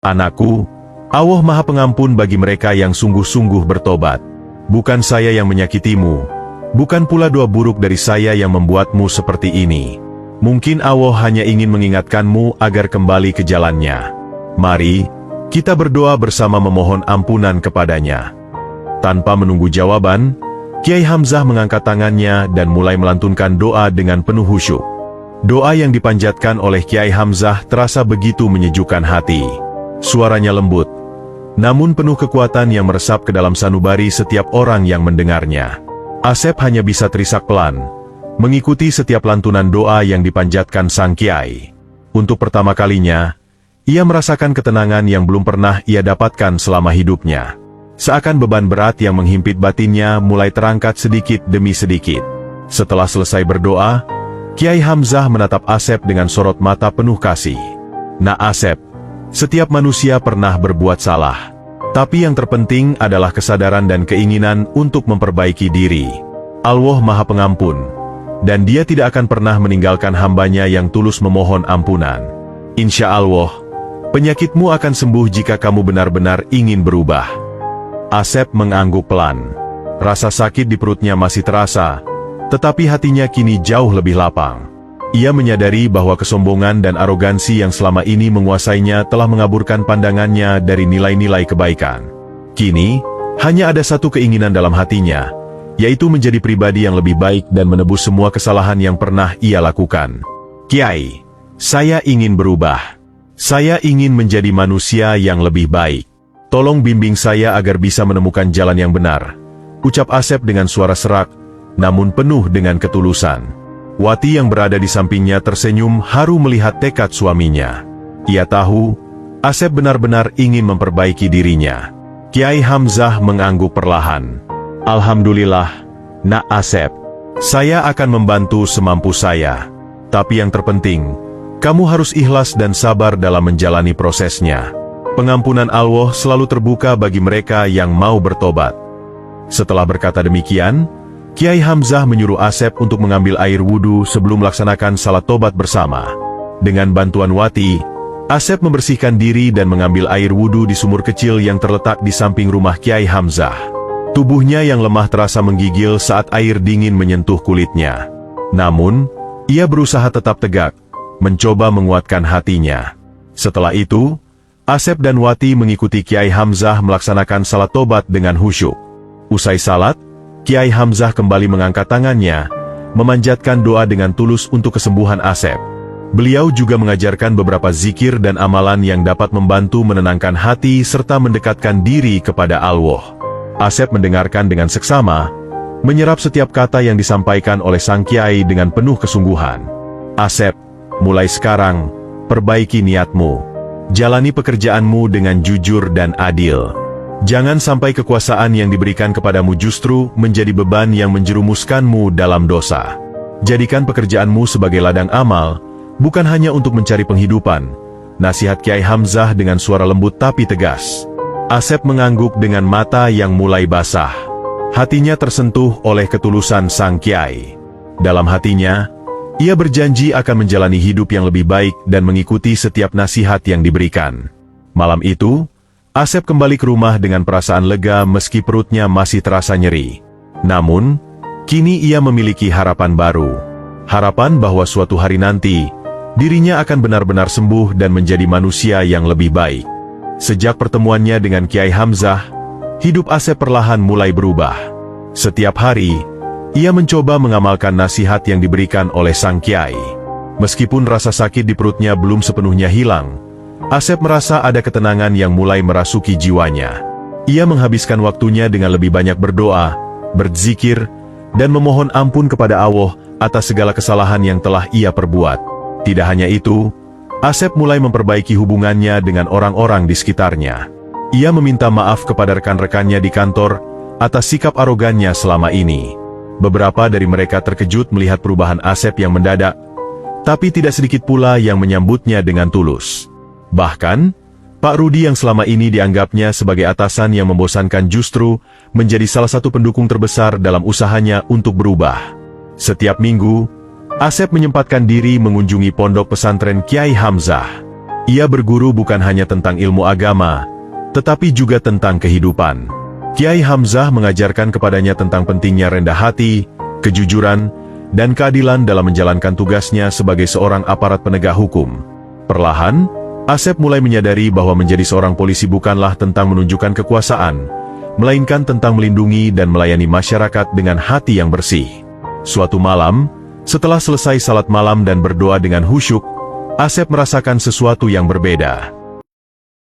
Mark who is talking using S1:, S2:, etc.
S1: Anakku, Allah Maha Pengampun bagi mereka yang sungguh-sungguh bertobat. Bukan saya yang menyakitimu, bukan pula doa buruk dari saya yang membuatmu seperti ini. Mungkin Allah hanya ingin mengingatkanmu agar kembali ke jalannya. Mari, kita berdoa bersama memohon ampunan kepadanya. Tanpa menunggu jawaban, Kiai Hamzah mengangkat tangannya dan mulai melantunkan doa dengan penuh khusyuk. Doa yang dipanjatkan oleh Kiai Hamzah terasa begitu menyejukkan hati. Suaranya lembut, namun penuh kekuatan yang meresap ke dalam sanubari setiap orang yang mendengarnya. Asep hanya bisa terisak pelan, mengikuti setiap lantunan doa yang dipanjatkan sang Kiai. Untuk pertama kalinya, ia merasakan ketenangan yang belum pernah ia dapatkan selama hidupnya. Seakan beban berat yang menghimpit batinnya mulai terangkat sedikit demi sedikit. Setelah selesai berdoa, Kiai Hamzah menatap Asep dengan sorot mata penuh kasih. Nak Asep, setiap manusia pernah berbuat salah. Tapi yang terpenting adalah kesadaran dan keinginan untuk memperbaiki diri. Allah Maha Pengampun, dan Dia tidak akan pernah meninggalkan hambanya yang tulus memohon ampunan. Insya Allah, penyakitmu akan sembuh jika kamu benar-benar ingin berubah. Asep mengangguk pelan. Rasa sakit di perutnya masih terasa, tetapi hatinya kini jauh lebih lapang. Ia menyadari bahwa kesombongan dan arogansi yang selama ini menguasainya telah mengaburkan pandangannya dari nilai-nilai kebaikan. Kini, hanya ada satu keinginan dalam hatinya, yaitu menjadi pribadi yang lebih baik dan menebus semua kesalahan yang pernah ia lakukan. Kiai, saya ingin berubah. Saya ingin menjadi manusia yang lebih baik. Tolong bimbing saya agar bisa menemukan jalan yang benar, ucap Asep dengan suara serak, namun penuh dengan ketulusan. Wati yang berada di sampingnya tersenyum haru melihat tekad suaminya. Ia tahu, Asep benar-benar ingin memperbaiki dirinya. Kiai Hamzah mengangguk perlahan. Alhamdulillah, Nak Asep. Saya akan membantu semampu saya. Tapi yang terpenting, kamu harus ikhlas dan sabar dalam menjalani prosesnya. Pengampunan Allah selalu terbuka bagi mereka yang mau bertobat. Setelah berkata demikian, Kiai Hamzah menyuruh Asep untuk mengambil air wudhu sebelum melaksanakan salat tobat bersama. Dengan bantuan Wati, Asep membersihkan diri dan mengambil air wudhu di sumur kecil yang terletak di samping rumah Kiai Hamzah. Tubuhnya yang lemah terasa menggigil saat air dingin menyentuh kulitnya. Namun, ia berusaha tetap tegak, mencoba menguatkan hatinya. Setelah itu, Asep dan Wati mengikuti Kiai Hamzah melaksanakan salat tobat dengan khusyuk. Usai salat, Kiai Hamzah kembali mengangkat tangannya, memanjatkan doa dengan tulus untuk kesembuhan Asep. Beliau juga mengajarkan beberapa zikir dan amalan yang dapat membantu menenangkan hati serta mendekatkan diri kepada Allah. Asep mendengarkan dengan seksama, menyerap setiap kata yang disampaikan oleh sang Kiai dengan penuh kesungguhan. Asep, mulai sekarang, perbaiki niatmu. Jalani pekerjaanmu dengan jujur dan adil. Jangan sampai kekuasaan yang diberikan kepadamu justru menjadi beban yang menjerumuskanmu dalam dosa. Jadikan pekerjaanmu sebagai ladang amal, bukan hanya untuk mencari penghidupan. Nasihat Kiai Hamzah dengan suara lembut tapi tegas. Asep mengangguk dengan mata yang mulai basah. Hatinya tersentuh oleh ketulusan sang Kiai. Dalam hatinya, ia berjanji akan menjalani hidup yang lebih baik dan mengikuti setiap nasihat yang diberikan. Malam itu, Asep kembali ke rumah dengan perasaan lega meski perutnya masih terasa nyeri. Namun, kini ia memiliki harapan baru. Harapan bahwa suatu hari nanti, dirinya akan benar-benar sembuh dan menjadi manusia yang lebih baik. Sejak pertemuannya dengan Kiai Hamzah, hidup Asep perlahan mulai berubah. Setiap hari, ia mencoba mengamalkan nasihat yang diberikan oleh sang Kiai. Meskipun rasa sakit di perutnya belum sepenuhnya hilang, Asep merasa ada ketenangan yang mulai merasuki jiwanya. Ia menghabiskan waktunya dengan lebih banyak berdoa, berzikir, dan memohon ampun kepada Allah atas segala kesalahan yang telah ia perbuat. Tidak hanya itu, Asep mulai memperbaiki hubungannya dengan orang-orang di sekitarnya. Ia meminta maaf kepada rekan-rekannya di kantor atas sikap arogannya selama ini. Beberapa dari mereka terkejut melihat perubahan Asep yang mendadak, tapi tidak sedikit pula yang menyambutnya dengan tulus. Bahkan, Pak Rudi yang selama ini dianggapnya sebagai atasan yang membosankan justru menjadi salah satu pendukung terbesar dalam usahanya untuk berubah. Setiap minggu, Asep menyempatkan diri mengunjungi pondok pesantren Kiai Hamzah. Ia berguru bukan hanya tentang ilmu agama, tetapi juga tentang kehidupan. Kiai Hamzah mengajarkan kepadanya tentang pentingnya rendah hati, kejujuran, dan keadilan dalam menjalankan tugasnya sebagai seorang aparat penegak hukum. Perlahan, Asep mulai menyadari bahwa menjadi seorang polisi bukanlah tentang menunjukkan kekuasaan, melainkan tentang melindungi dan melayani masyarakat dengan hati yang bersih. Suatu malam, setelah selesai salat malam dan berdoa dengan khusyuk, Asep merasakan sesuatu yang berbeda.